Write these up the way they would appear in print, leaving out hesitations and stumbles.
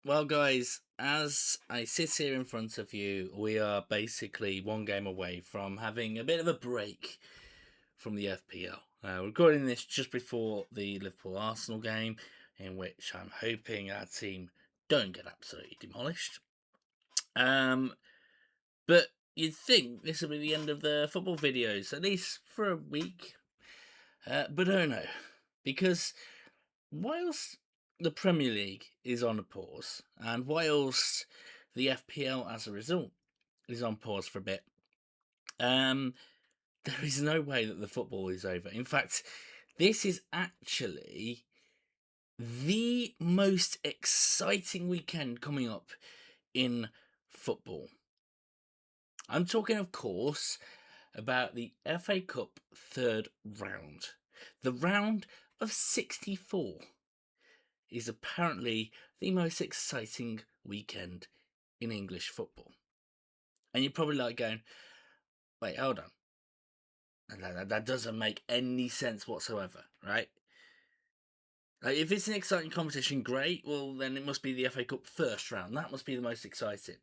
Well, guys, as I sit here in front of you, we are basically one game away from having a bit of a break from the FPL. We're recording this just before the Liverpool Arsenal game, in which I'm hoping our team don't get absolutely demolished. But you'd think this will be the end of the football videos, at least for a week. But oh no, because whilst the Premier League is on a pause, and whilst the FPL as a result is on pause for a bit, um, there is no way that the football is over. In fact, this is actually the most exciting weekend coming up in football. I'm talking, of course, about the FA Cup third round. The round of 64 is apparently the most exciting weekend in English football. And you're probably like going, wait, hold on. That doesn't make any sense whatsoever, right? Like, if it's an exciting competition, great. Well, then it must be the FA Cup first round. That must be the most exciting.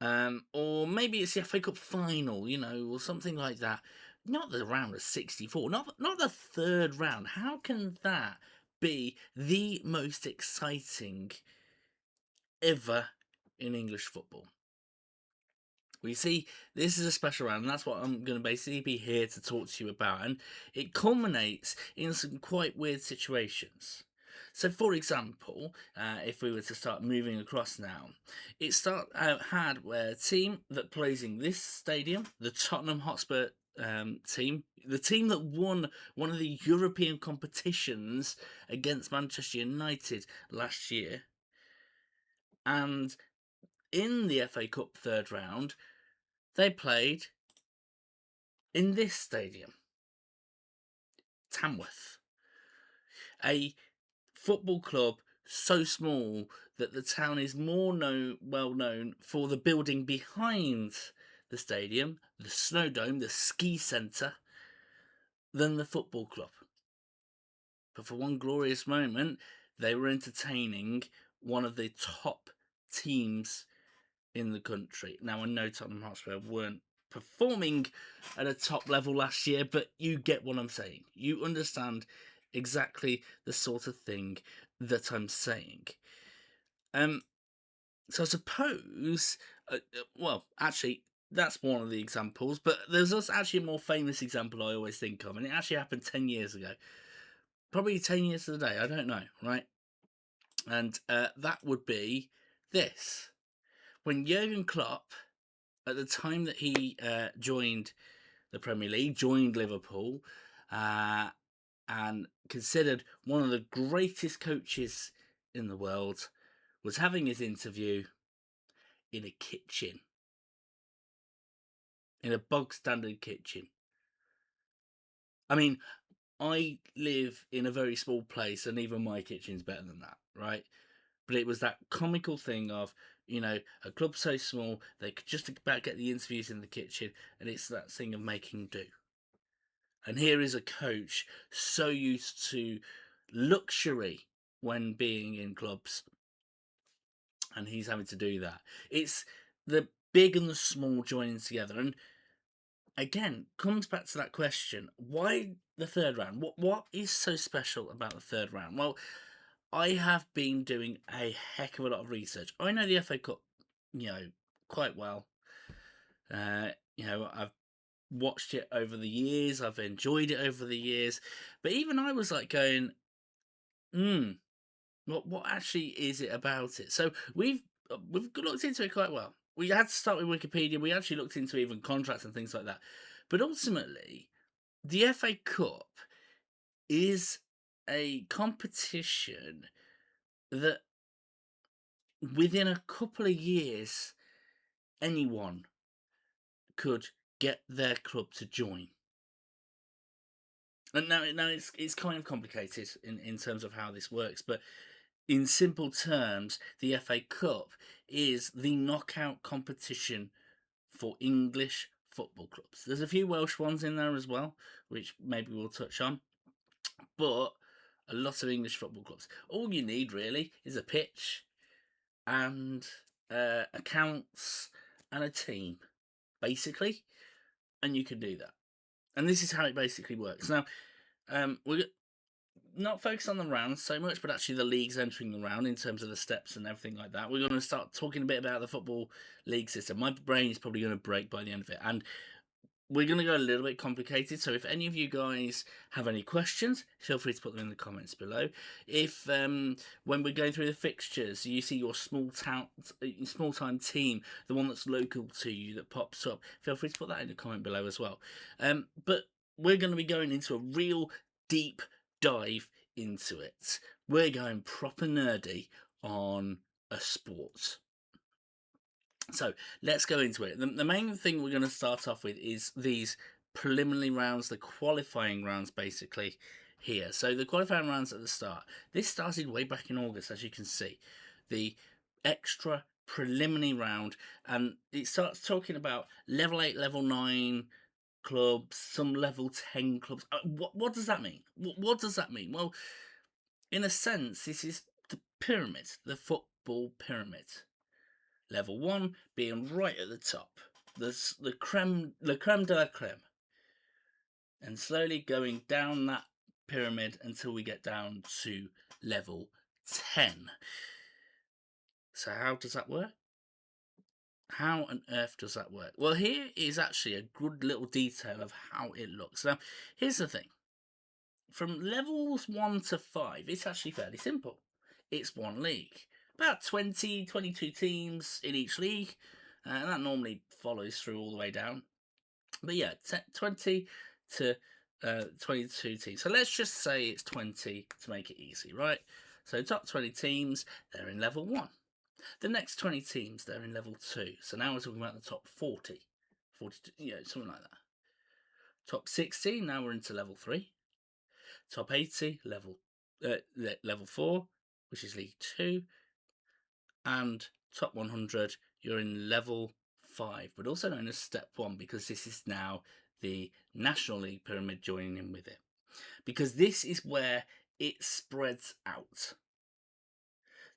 Or maybe it's the FA Cup final, or something like that. Not the round of 64, not the third round. How can that be the most exciting ever in English football? We see this is a special round, and that's what I'm going to basically be here to talk to you about. And it culminates in some quite weird situations. So, for example, if we were to start moving across now, had where a team that plays in this stadium, the Tottenham Hotspur team, the team that won one of the European competitions against Manchester United last year, and in the FA Cup third round, they played in this stadium, Tamworth, a football club so small that the town is well known for the building behind the stadium, the Snowdome, the ski centre, than the football club. But for one glorious moment, they were entertaining one of the top teams in the country. Now, I know Tottenham Hotspur weren't performing at a top level last year, but you get what I'm saying. You understand exactly the sort of thing that I'm saying. So I suppose, well, actually, that's one of the examples, but there's also actually a more famous example I always think of, and it actually happened 10 years ago. Probably 10 years to the day, I don't know, right? And that would be this. When Jurgen Klopp, at the time that he joined the Premier League, joined Liverpool, and considered one of the greatest coaches in the world, was having his interview in a kitchen, in a bog standard kitchen. I mean, I live in a very small place, and even my kitchen's better than that, right? But it was that comical thing of, a club so small, they could just about get the interviews in the kitchen, and it's that thing of making do. And here is a coach so used to luxury when being in clubs, and he's having to do that. It's the big and the small joining together. And again, comes back to that question, why the third round? What is so special about the third round? Well, I have been doing a heck of a lot of research. I know the FA Cup, quite well. I've watched it over the years. I've enjoyed it over the years. But even I was like going, what actually is it about it? So we've looked into it quite well. We had to start with Wikipedia. We actually looked into even contracts and things like that. But ultimately, the FA Cup is a competition that within a couple of years, anyone could get their club to join. And now it's kind of complicated in terms of how this works, but in simple terms, the FA Cup is the knockout competition for English football clubs. There's a few Welsh ones in there as well, which maybe we'll touch on. But A lot of English football clubs. All you need really is a pitch and accounts and a team, basically, and you can do that. And this is how it basically works. Now, we're not focused on the rounds so much, but actually the leagues entering the round in terms of the steps and everything like that. We're going to start talking a bit about the football league system. My brain is probably going to break by the end of it, and we're going to go a little bit complicated. So if any of you guys have any questions, feel free to put them in the comments below. If when we're going through the fixtures, you see your small time team, the one that's local to you that pops up, feel free to put that in the comment below as well. But we're going to be going into a real deep dive into it. We're going proper nerdy on a sport. So let's go into it. The main thing we're going to start off with is these preliminary rounds, the qualifying rounds basically here. So the qualifying rounds at the start. This started way back in August, as you can see. The extra preliminary round, and it starts talking about level 8, level 9 clubs, some level 10 clubs. What does that mean? What does that mean? Well, in a sense, this is the pyramid, the football pyramid. Level 1 being right at the top, the creme de la creme, and slowly going down that pyramid until we get down to level 10. So how does that work? How on earth does that work? Well, here is actually a good little detail of how it looks. Now, here's the thing. From levels 1 to 5, it's actually fairly simple. It's one league. About 20, 22 teams in each league, and that normally follows through all the way down. But yeah, 20 to 22 teams. So let's just say it's 20 to make it easy, right? So top 20 teams, they're in level 1. The next 20 teams, they're in level 2. So now we're talking about the top 40, 42, something like that. Top 60, now we're into level 3. Top 80, level 4, which is League 2. And top 100, you're in level 5, but also known as step 1, because this is now the National League pyramid joining in with it. Because this is where it spreads out.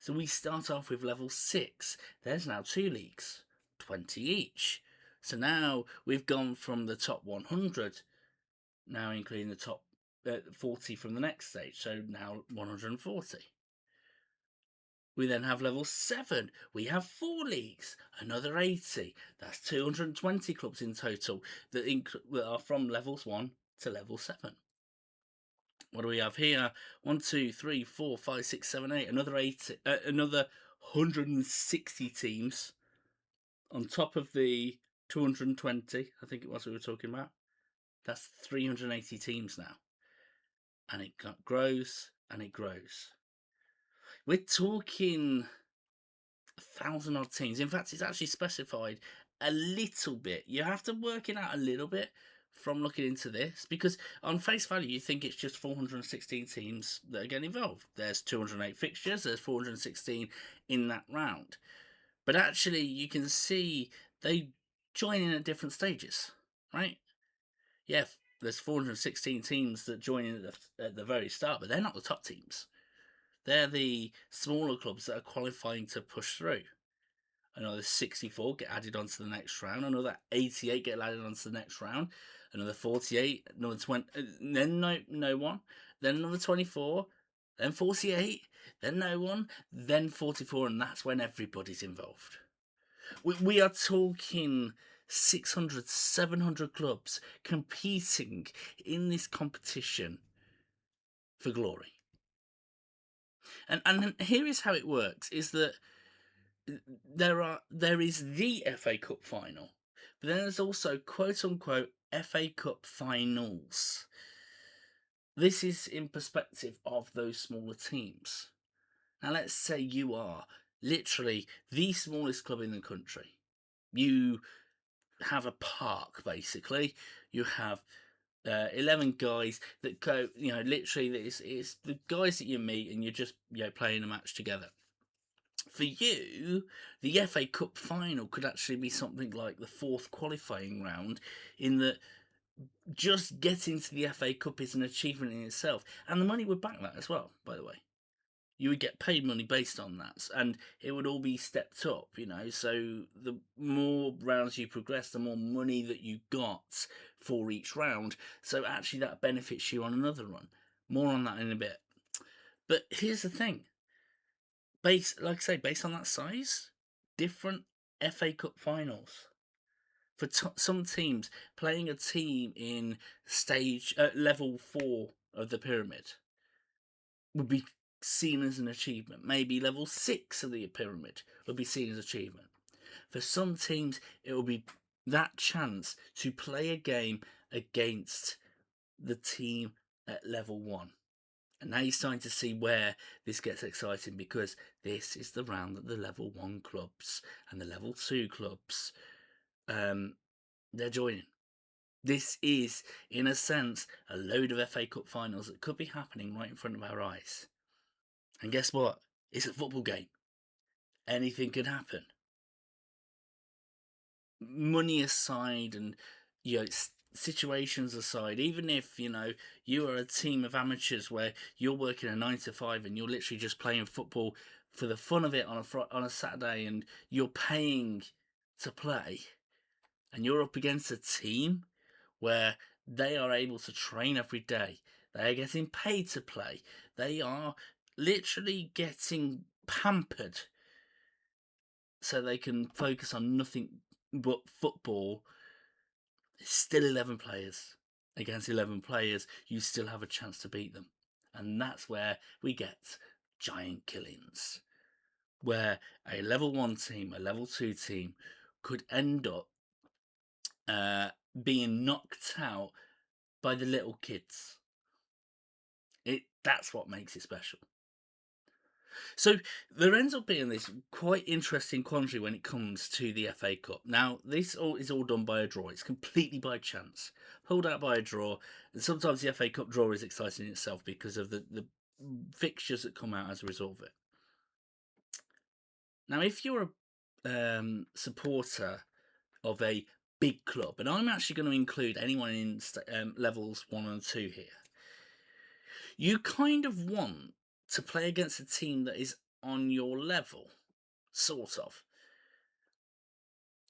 So we start off with level 6. There's now 2 leagues, 20 each. So now we've gone from the top 100, now including the top 40 from the next stage, so now 140. We then have level 7. We have 4 leagues, another 80. That's 220 clubs in total that are from levels 1 to level 7. What do we have here? 1, 2, 3, 4, 5, 6, 7, 8. Another 80, another 160 teams on top of the 220. I think it was we were talking about. That's 380 teams now, and it grows and it grows. We're talking 1,000 odd teams. In fact, it's actually specified a little bit. You have to work it out a little bit from looking into this, because on face value you think it's just 416 teams that are getting involved. There's 208 fixtures, there's 416 in that round, but actually you can see they join in at different stages, right? Yeah, there's 416 teams that join in at the very start, but they're not the top teams. They're the smaller clubs that are qualifying to push through. Another 64 get added onto the next round. Another 88 get added onto the next round. Another 48, another 20, then no one. Then another 24, then 48, then no one, then 44, and that's when everybody's involved. We are talking 600, 700 clubs competing in this competition for glory. And here is how it works, is that there is the FA Cup final, but then there's also quote unquote FA Cup finals. This is in perspective of those smaller teams. Now let's say you are literally the smallest club in the country. You have a park, basically. You have 11 guys that go, literally it's the guys that you meet and you're just playing a match together. For you, the FA Cup final could actually be something like the 4th qualifying round, in that just getting to the FA Cup is an achievement in itself, and the money would back that as well, by the way. You would get paid money based on that, and it would all be stepped up, so the more rounds you progress, the more money that you got for each round, so actually that benefits you on another run. More on that in a bit. But here's the thing, based on that size, different FA Cup finals for some teams, playing a team in level 4 of the pyramid would be seen as an achievement. Maybe level 6 of the pyramid would be seen as achievement. For some teams, it will be that chance to play a game against the team at level 1. And now you're starting to see where this gets exciting, because this is the round that the level 1 clubs and the level 2 clubs, they're joining. This is, in a sense, a load of FA Cup finals that could be happening right in front of our eyes. And guess what? It's a football game. Anything can happen. Money aside, and situations aside, even if you are a team of amateurs where you're working a 9 to 5 and you're literally just playing football for the fun of it on a Saturday, and you're paying to play, and you're up against a team where they are able to train every day, they are getting paid to play, they are literally getting pampered so they can focus on nothing but football. It's still 11 players. Against 11 players, you still have a chance to beat them. And that's where we get giant killings, where a level 1 team, a level 2 team could end up being knocked out by the little kids. That's what makes it special. So there ends up being this quite interesting quandary when it comes to the FA Cup. Now, this is all done by a draw. It's completely by chance, pulled out by a draw. And sometimes the FA Cup draw is exciting in itself because of the fixtures that come out as a result of it. Now, if you're a supporter of a big club, and I'm actually going to include anyone in levels 1 and 2 here, you kind of want to play against a team that is on your level, sort of.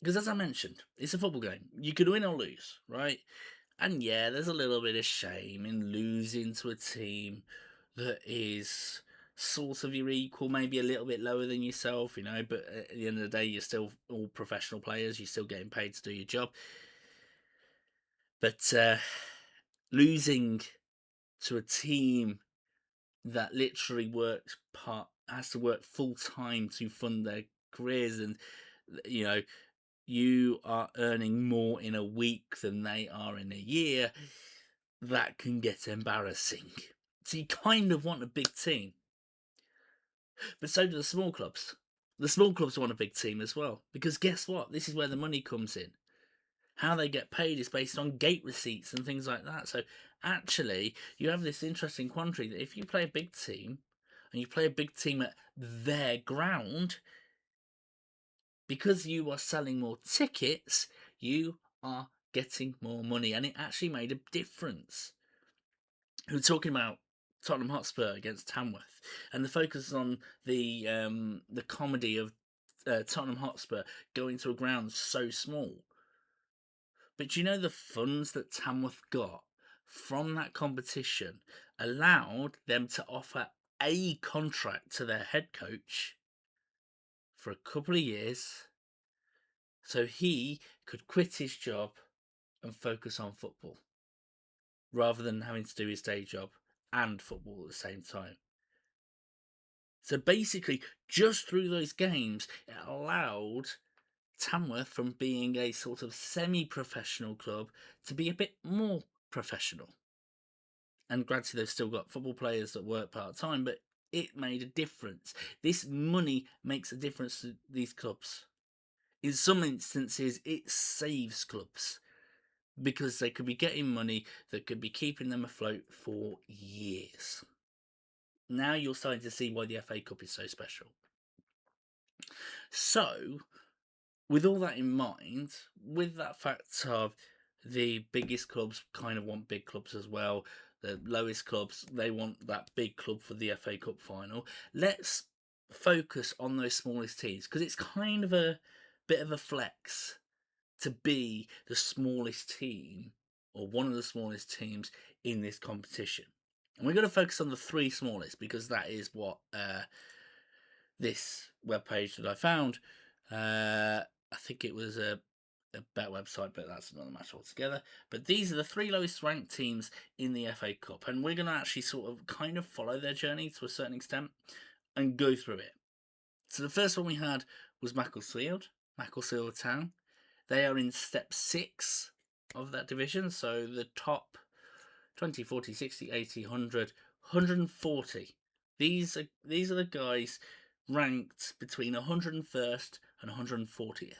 Because as I mentioned, it's a football game. You could win or lose, right? And yeah, there's a little bit of shame in losing to a team that is sort of your equal, maybe a little bit lower than yourself, but at the end of the day, you're still all professional players. You're still getting paid to do your job. But losing to a team that literally has to work full time to fund their careers, and you are earning more in a week than they are in a year, that can get embarrassing. So you kind of want a big team. But so do the small clubs. The small clubs want a big team as well, because guess what? This is where the money comes in. How they get paid is based on gate receipts and things like that. So actually, you have this interesting quandary that if you play a big team, and you play a big team at their ground, because you are selling more tickets, you are getting more money. And it actually made a difference. We're talking about Tottenham Hotspur against Tamworth, and the focus on the comedy of Tottenham Hotspur going to a ground so small. But the funds that Tamworth got from that competition allowed them to offer a contract to their head coach for a couple of years, so he could quit his job and focus on football, rather than having to do his day job and football at the same time. So basically, just through those games, it allowed Tamworth from being a sort of semi-professional club to be a bit more professional. And granted, they've still got football players that work part-time, but it made a difference. This money makes a difference to these clubs. In some instances, it saves clubs, because they could be getting money that could be keeping them afloat for years. Now you're starting to see why the FA Cup is so special. So, with all that in mind, with that fact of the biggest clubs kind of want big clubs as well. The lowest clubs, they want that big club for the FA Cup final. Let's focus on those smallest teams, because it's kind of a bit of a flex to be the smallest team or one of the smallest teams in this competition. And we're going to focus on the three smallest, because that is what this webpage that I found, I think it was a bet website, but that's another matter altogether. But these are the three lowest ranked teams in the FA Cup, and we're going to actually sort of kind of follow their journey to a certain extent and go through it. So the first one we had was Macclesfield Town. They are in step 6 of that division, so the top 20, 40, 60, 80, 100, 140. These are the guys ranked between 101st and 140th.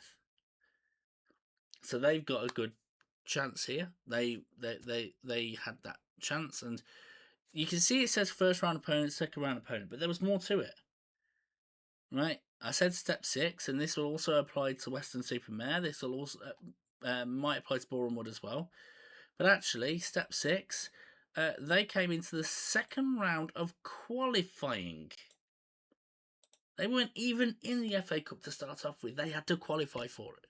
So they've got a good chance here. They had that chance, and you can see it says first round opponent, second round opponent, but there was more to it. Right? I said step 6, and this will also apply to Weston-super-Mare. This will also might apply to Boreham Wood as well. But actually, step 6, they came into the second round of qualifying. They weren't even in the FA Cup to start off with. They had to qualify for it.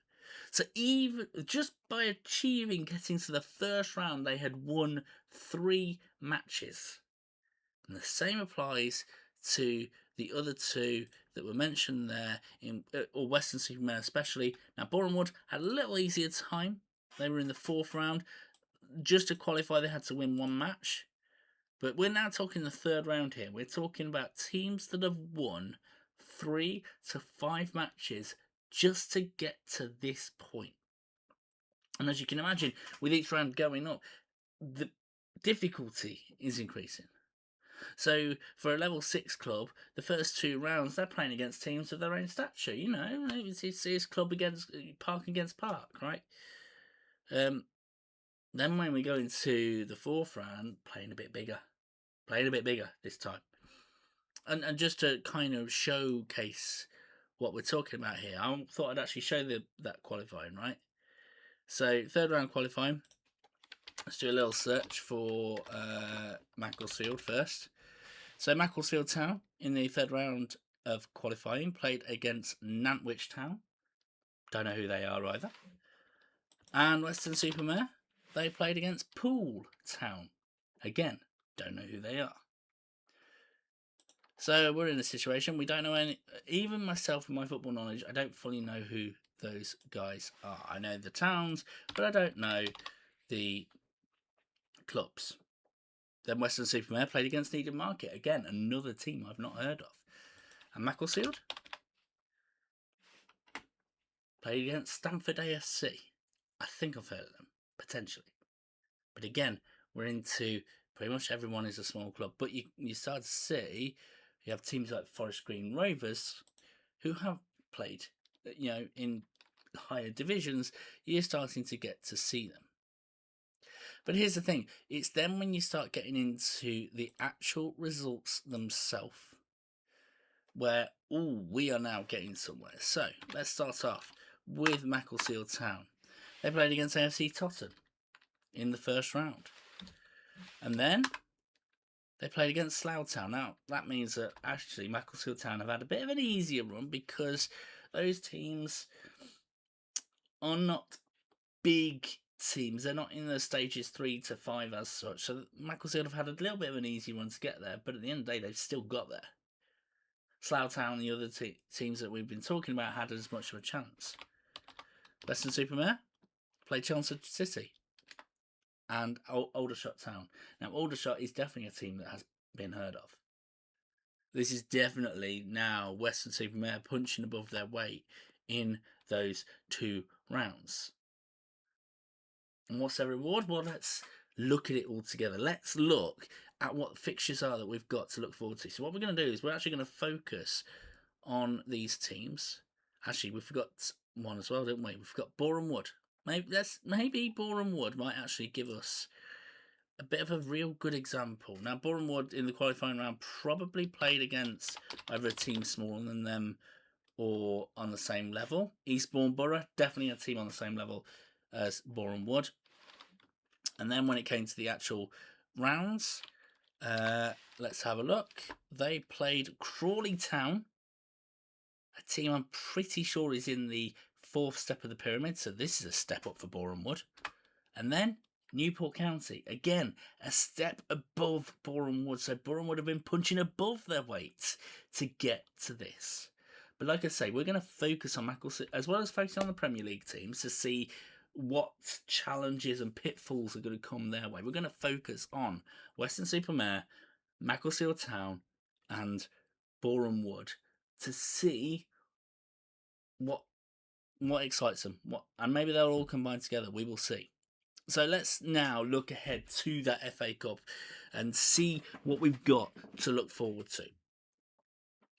So even just by achieving getting to the first round, they had won 3 matches. And the same applies to the other 2 that were mentioned there, or Weston-super-Mare especially. Now, Boreham Wood had a little easier time. They were in the 4th round. Just to qualify, they had to win 1 match. But we're now talking the 3rd round here. We're talking about teams that have won 3 to 5 matches just to get to this point. And as you can imagine, with each round going up, the difficulty is increasing. So for a level 6 club, the first 2 rounds, they're playing against teams of their own stature. You know, it's club against park against park, right? Then when we go into the 4th round, playing a bit bigger this time. And just to kind of showcase what we're talking about here, I thought I'd actually show that qualifying, right? So 3rd round qualifying. Let's do a little search for Macclesfield first. So Macclesfield Town in the 3rd round of qualifying played against Nantwich Town. Don't know who they are either. And Weston-super-Mare, they played against Poole Town. Again, don't know who they are. So we're in a situation we don't know any. Even myself with my football knowledge, I don't fully know who those guys are. I know the towns, but I don't know the clubs. Then Weston-super-Mare played against Needham Market. Again, another team I've not heard of. And Macclesfield played against Stamford AFC. I think I've heard of them, potentially. But again, we're into pretty much everyone is a small club. But you start to see, you have teams like Forest Green Rovers who have played, in higher divisions. You're starting to get to see them. But here's the thing, it's then when you start getting into the actual results themselves where, we are now getting somewhere. So let's start off with Macclesfield Town. They played against AFC Totton in the 1st round. And then they played against Slough Town. Now, that means that actually Macclesfield Town have had a bit of an easier run, because those teams are not big teams. They're not in the stages 3 to 5 as such. So Macclesfield have had a little bit of an easy run to get there, but at the end of the day, they've still got there. Slough Town and the other teams that we've been talking about had as much of a chance. Weston-super-Mare played Chelmsford City and Aldershot Town. Now, Aldershot is definitely a team that has been heard of. This is definitely now Weston-super-Mare punching above their weight in those 2 rounds. And what's their reward? Well, let's look at it all together. Let's look at what fixtures are that we've got to look forward to. So what we're going to do is we're actually going to focus on these teams. Actually, we forgot one as well, didn't we? We've got Boreham Wood. Maybe Boreham Wood might actually give us a bit of a real good example. Now, Boreham Wood in the qualifying round probably played against either a team smaller than them or on the same level. Eastbourne Borough, definitely a team on the same level as Boreham Wood. And then when it came to the actual rounds, let's have a look. They played Crawley Town, a team I'm pretty sure is in the 4th step of the pyramid, so this is a step up for Boreham Wood. And then Newport County, again, a step above Boreham Wood, so Boreham Wood have been punching above their weight to get to this. But like I say, we're going to focus on Macclesfield, as well as focusing on the Premier League teams, to see what challenges and pitfalls are going to come their way. We're going to focus on Weston-super-Mare, Macclesfield Town, and Boreham Wood to see what excites them. And maybe they'll all combine together. We will see. So let's now look ahead to that FA Cup and see what we've got to look forward to.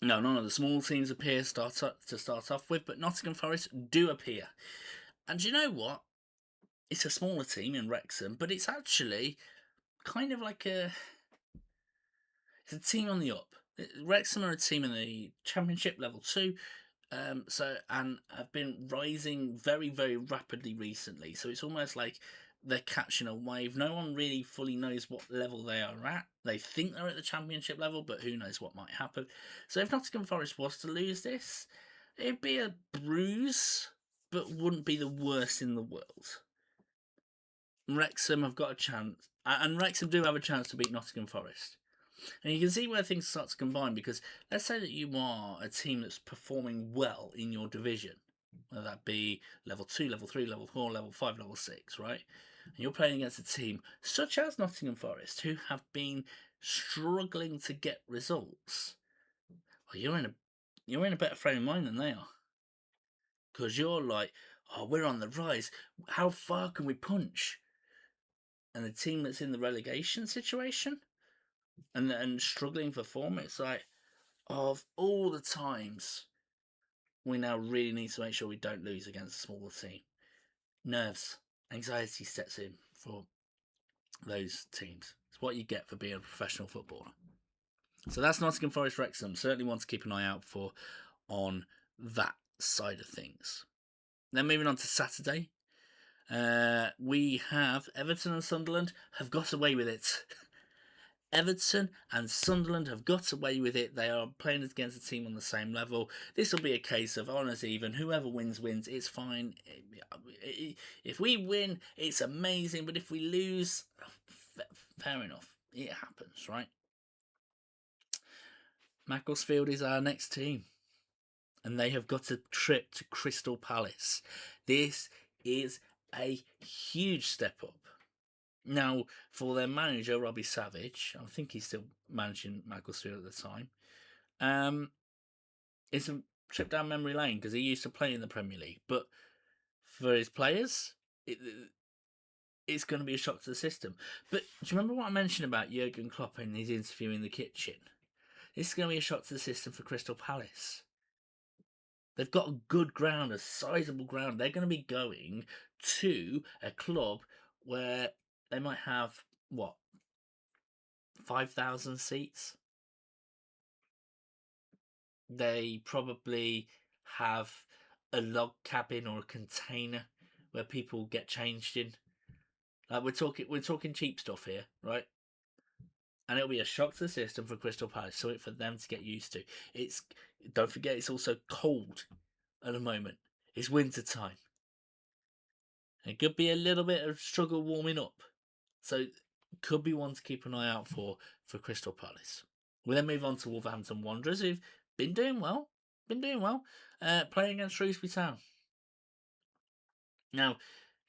No, none of the small teams appear to start off with, but Nottingham Forest do appear. And you know what? It's a smaller team in Wrexham, but it's actually kind of like it's a team on the up. Wrexham are a team in the Championship Level 2, and have been rising very, very rapidly recently. So it's almost like they're catching a wave. No one really fully knows what level they are at. They think they're at the Championship level, but who knows what might happen. So if Nottingham Forest was to lose this, it'd be a bruise, but wouldn't be the worst in the world. Wrexham have got a chance, and Wrexham do have a chance to beat Nottingham Forest. And you can see where things start to combine, because let's say that you are a team that's performing well in your division, whether that be level 2, level 3, level 4, level 5, level 6, right? And you're playing against a team such as Nottingham Forest, who have been struggling to get results. Well, you're in a better frame of mind than they are, because you're like, oh, we're on the rise. How far can we punch? And the team that's in the relegation situation and struggling for form, it's like, of all the times, we now really need to make sure we don't lose against a smaller team. Nerves, anxiety sets in for those teams. It's what you get for being a professional footballer. So that's Nottingham Forest Wrexham. Certainly one to keep an eye out for on that side of things. Then moving on to Saturday, we have Everton and Sunderland have got away with it. Everton and Sunderland have got away with it. They are playing against a team on the same level. This will be a case of honours even. Whoever wins, wins. It's fine. If we win, it's amazing. But if we lose, fair enough. It happens, right? Macclesfield is our next team. And they have got a trip to Crystal Palace. This is a huge step up. Now, for their manager, Robbie Savage, I think he's still managing Macclesfield at the time, it's a trip down memory lane because he used to play in the Premier League. But for his players, it's going to be a shock to the system. But do you remember what I mentioned about Jurgen Klopp in his interview in the kitchen? This is going to be a shock to the system for Crystal Palace. They've got a good ground, a sizable ground. They're going to be going to a club where they might have, 5,000 seats? They probably have a log cabin or a container where people get changed in. Like we're talking cheap stuff here, right? And it'll be a shock to the system for Crystal Palace, so for them to get used to. Don't forget, it's also cold at the moment. It's winter time. It could be a little bit of struggle warming up. So could be one to keep an eye out for Crystal Palace. We'll then move on to Wolverhampton Wanderers, who've been doing well. Playing against Shrewsbury Town. Now,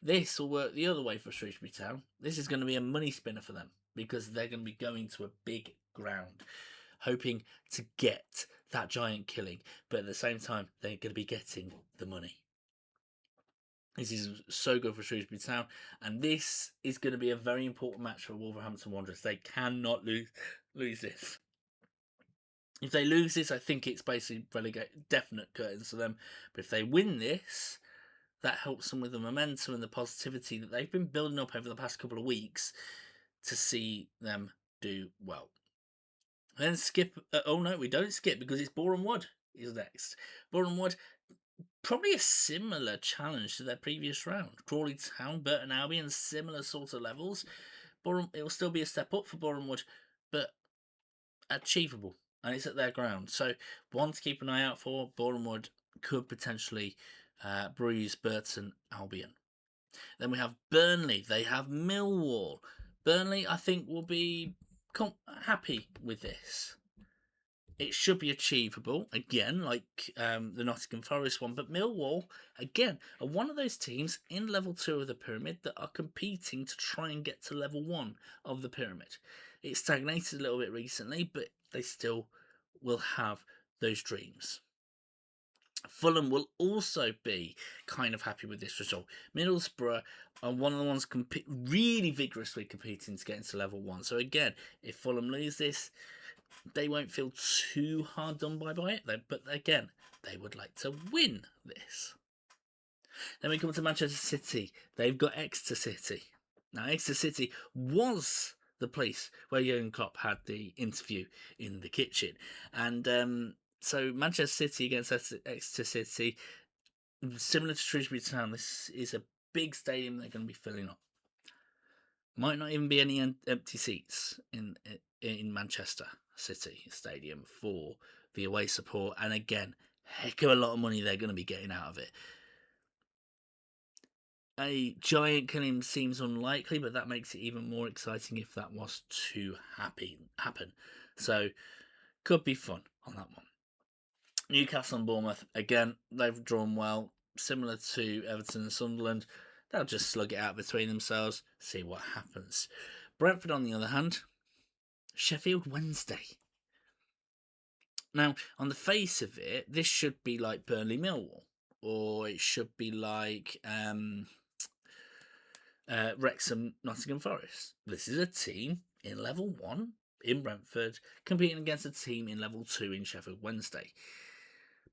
this will work the other way for Shrewsbury Town. This is going to be a money spinner for them because they're going to be going to a big ground, hoping to get that giant killing. But at the same time, they're going to be getting the money. This is so good for Shrewsbury Town, and this is going to be a very important match for Wolverhampton Wanderers. They cannot lose this. If they lose this, I think it's basically definite curtains for them. But if they win this, that helps them with the momentum and the positivity that they've been building up over the past couple of weeks to see them do well. Then skip. Oh no, we don't skip because it's Boreham Wood is next. Boreham Wood probably a similar challenge to their previous round. Crawley Town, Burton Albion, similar sort of levels. It will still be a step up for Boreham Wood, but achievable, and it's at their ground. So one to keep an eye out for. Boreham Wood could potentially bruise Burton Albion. Then we have Burnley. They have Millwall. Burnley, I think, will be happy with this. It should be achievable, again, like the Nottingham Forest one. But Millwall, again, are one of those teams in level 2 of the pyramid that are competing to try and get to level 1 of the pyramid. It stagnated a little bit recently, but they still will have those dreams. Fulham will also be kind of happy with this result. Middlesbrough are one of the ones really vigorously competing to get into level 1. So again, if Fulham lose this, they won't feel too hard done by it. But again, they would like to win this. Then we come to Manchester City. They've got Exeter City. Now, Exeter City was the place where Jurgen Klopp had the interview in the kitchen. And so Manchester City against Exeter City, similar to Shrewsbury Town, this is a big stadium they're going to be filling up. Might not even be any empty seats in Manchester City Stadium for the away support. And again, heck of a lot of money they're going to be getting out of it. A giant killing seems unlikely, but that makes it even more exciting if that was to happen. So, could be fun on that one. Newcastle and Bournemouth, again, they've drawn well, similar to Everton and Sunderland. They'll just slug it out between themselves, see what happens. Brentford, on the other hand, Sheffield Wednesday. Now, on the face of it, this should be like Burnley Millwall, or it should be like Wrexham Nottingham Forest. This is a team in level 1 in Brentford competing against a team in level 2 in Sheffield Wednesday.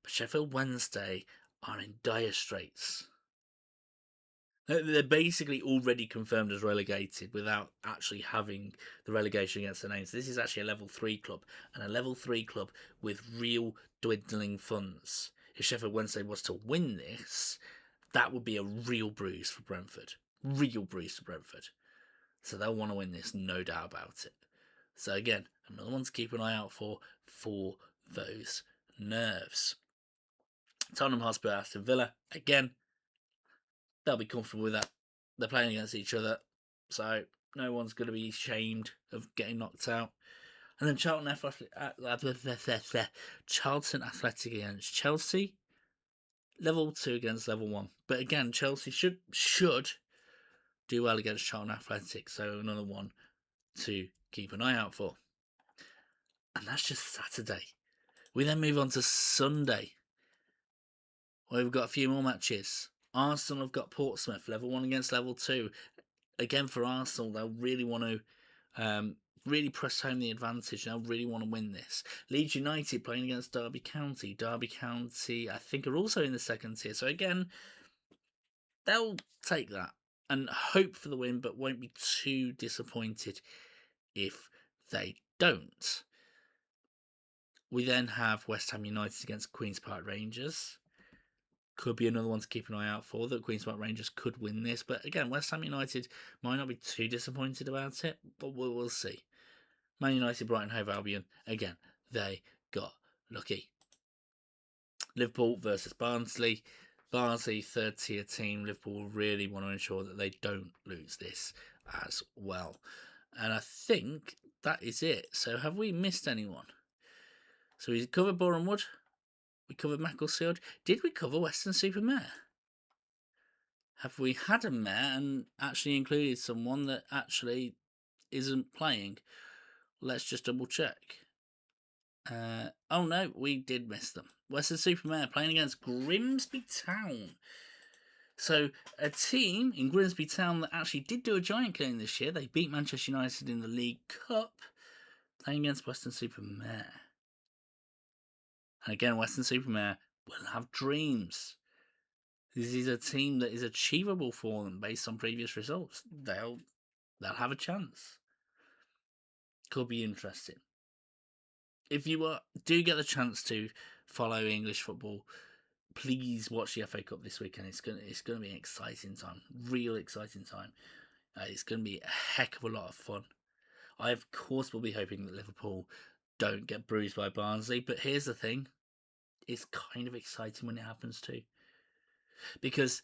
But Sheffield Wednesday are in dire straits. They're basically already confirmed as relegated without actually having the relegation against their names. This is actually a level 3 club, and a level 3 club with real dwindling funds. If Sheffield Wednesday was to win this, that would be a real bruise for Brentford. Real bruise for Brentford. So they'll want to win this, no doubt about it. So again, another one to keep an eye out for those nerves. Tottenham Hotspur, Aston Villa, again, they'll be comfortable with that. They're playing against each other, so no one's going to be shamed of getting knocked out. And then Charlton Athletic against Chelsea, level 2 against level 1. But again, Chelsea should do well against Charlton Athletic, so another one to keep an eye out for. And that's just Saturday. We then move on to Sunday, where we've got a few more matches. Arsenal have got Portsmouth, level 1 against level 2. Again, for Arsenal, they'll really want to really press home the advantage. They'll really want to win this. Leeds United playing against Derby County. Derby County, I think, are also in the second tier. So again, they'll take that and hope for the win, but won't be too disappointed if they don't. We then have West Ham United against Queen's Park Rangers. Could be another one to keep an eye out for. The Queen's Park Rangers could win this, but again, West Ham United might not be too disappointed about it, but we'll see. Man United, Brighton Hove Albion, again, they got lucky. Liverpool versus Barnsley. Barnsley, third tier team. Liverpool really want to ensure that they don't lose this as well. And I think that is it. So have we missed anyone? So we covered Boreham Wood. We covered Macclesfield. Did we cover Weston-super-Mare? Have we had a mare and actually included someone that actually isn't playing? Let's just double check. Oh no, we did miss them. Weston-super-Mare playing against Grimsby Town. So a team in Grimsby Town that actually did do a giant killing this year. They beat Manchester United in the League Cup, playing against Weston-super-Mare. And again, Weston-super-Mare will have dreams. This is a team that is achievable for them based on previous results. They'll have a chance. Could be interesting. If you do get the chance to follow English football, please watch the FA Cup this weekend. It's gonna be an exciting time, real exciting time. It's gonna be a heck of a lot of fun. I of course will be hoping that Liverpool don't get bruised by Barnsley, but here's the thing: it's kind of exciting when it happens too, because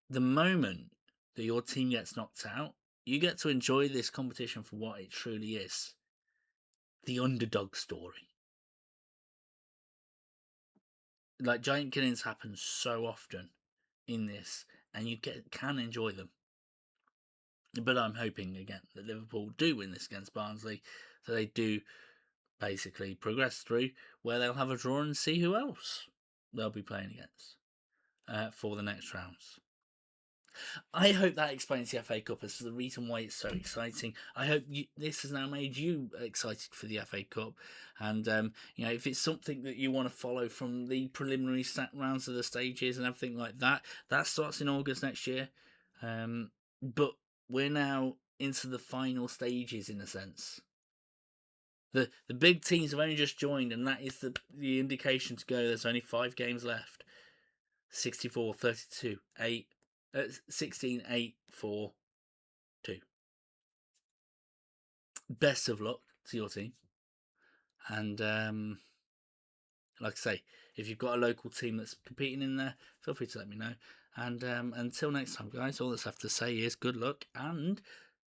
the moment that your team gets knocked out, you get to enjoy this competition for what it truly is, the underdog story. Like, giant killings happen so often in this, and you can enjoy them. But I'm hoping again that Liverpool do win this against Barnsley, so they do basically progress through, where they'll have a draw and see who else they'll be playing against for the next rounds. I hope that explains the FA Cup as to the reason why it's so exciting. I hope this has now made you excited for the FA Cup, and if it's something that you want to follow from the preliminary rounds of the stages and everything like that, that starts in August next year. But we're now into the final stages in a sense. The big teams have only just joined, and that is the indication to go. There's only 5 games left. 64, 32, 8. 16, 8, 4, 2. Best of luck to your team. And like I say, if you've got a local team that's competing in there, feel free to let me know. And until next time, guys, all that's left to say is good luck and